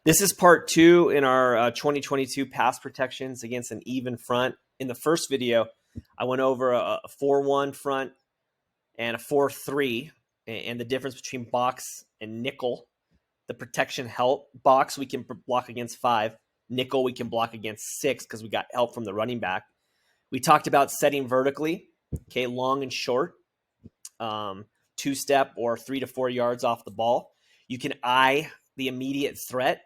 This is part two in our 2022 pass protections against an even front. In the first video, I went over a 4-1 front and a 4-3 and the difference between box and nickel. The protection help. Box, we can block against 5. Nickel, we can block against 6 because we got help from the running back. We talked about setting vertically, okay, long and short, 2-step or 3 to 4 yards off the ball. You can eye the immediate threat.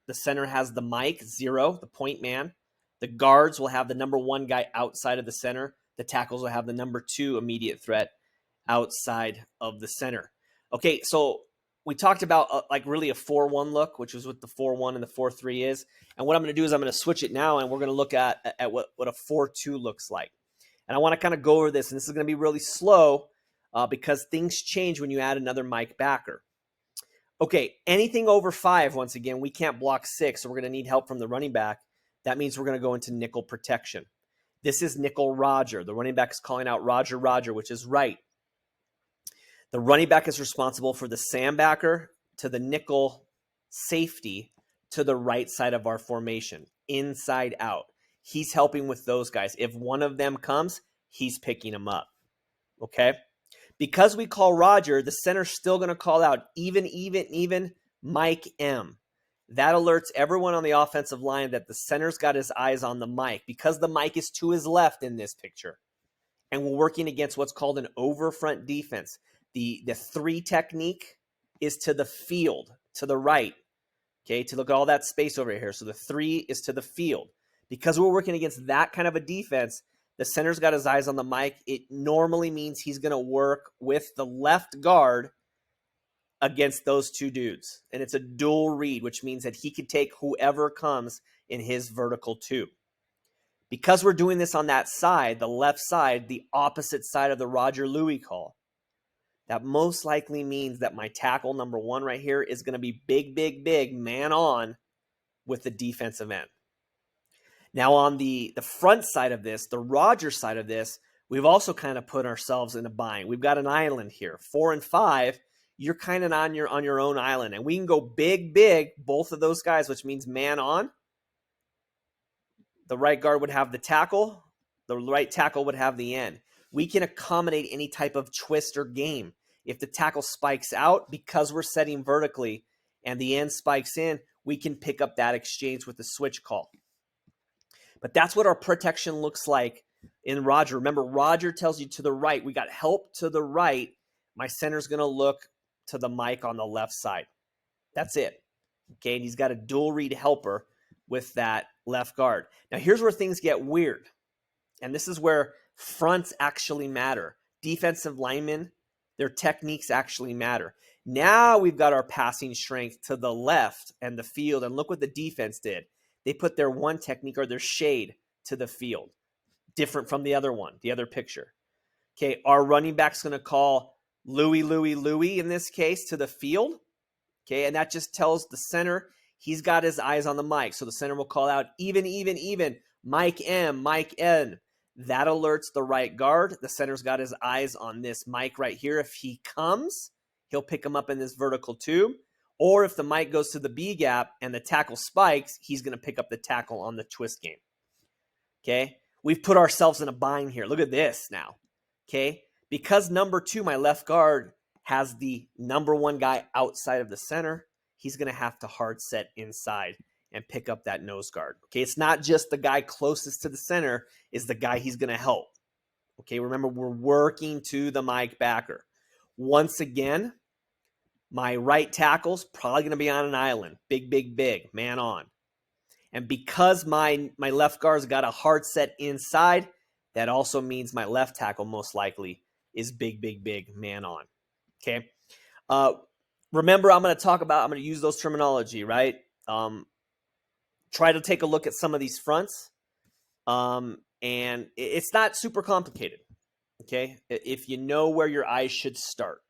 The center has the mic, 0, the point man. The guards will have the number 1 guy outside of the center. The tackles will have the number 2 immediate threat outside of the center. Okay, so we talked about like really a 4-1 look, which is what the 4-1 and the 4-3 is. And what I'm going to do is I'm going to switch it now, and we're going to look at what a 4-2 looks like. And I want to kind of go over this, and this is going to be really slow because things change when you add another Mike backer. Okay, anything over 5, once again, we can't block 6, so we're going to need help from the running back. That means we're going to go into nickel protection. This is nickel Roger. The running back is calling out Roger, Roger, which is right. The running back is responsible for the sandbacker to the nickel safety to the right side of our formation, inside out. He's helping with those guys. If one of them comes, he's picking them up, okay? Because we call Roger, the center's still going to call out even Mike M. That alerts everyone on the offensive line that the center's got his eyes on the mic because the mic is to his left in this picture. And we're working against what's called an over front defense. The 3 technique is to the field, to the right. Okay, to look at all that space over here. So the 3 is to the field. Because we're working against that kind of a defense, the center's got his eyes on the mic. It normally means he's going to work with the left guard against those 2 dudes. And it's a dual read, which means that he could take whoever comes in his vertical 2. Because we're doing this on that side, the left side, the opposite side of the Roger Louis call, that most likely means that my tackle number 1 right here is going to be big, man on with the defensive end. Now on the front side of this, the Roger side of this, we've also kind of put ourselves in a bind. We've got an island here. 4 and 5, you're kind of on your own island. And we can go big, both of those guys, which means man on. The right guard would have the tackle. The right tackle would have the end. We can accommodate any type of twist or game. If the tackle spikes out because we're setting vertically and the end spikes in, we can pick up that exchange with the switch call. But that's what our protection looks like in Roger. Remember, Roger tells you to the right. We got help to the right. My center's going to look to the mic on the left side. That's it. Okay, and he's got a dual read helper with that left guard. Now, here's where things get weird. And this is where fronts actually matter. Defensive linemen, their techniques actually matter. Now we've got our passing strength to the left and the field. And look what the defense did. They put their 1 technique or their shade to the field. Different from the other one, the other picture. Okay, our running back's going to call Louis in this case to the field. Okay, and that just tells the center he's got his eyes on the mic. So the center will call out even, Mike M, Mike N. That alerts the right guard. The center's got his eyes on this mic right here. If he comes, he'll pick him up in this vertical 2. Or if the mic goes to the B gap and the tackle spikes, he's going to pick up the tackle on the twist game. Okay? We've put ourselves in a bind here. Look at this now. Okay? Because number 2, my left guard, has the number 1 guy outside of the center, he's going to have to hard set inside and pick up that nose guard. Okay? It's not just the guy closest to the center is the guy he's going to help. Okay? Remember, we're working to the Mike backer. Once again, my right tackle's probably going to be on an island. Big, man on. And because my left guard's got a hard set inside, that also means my left tackle most likely is big, man on. Okay? Remember, I'm going to use those terminology, right? Try to take a look at some of these fronts. And it's not super complicated. Okay? If you know where your eyes should start.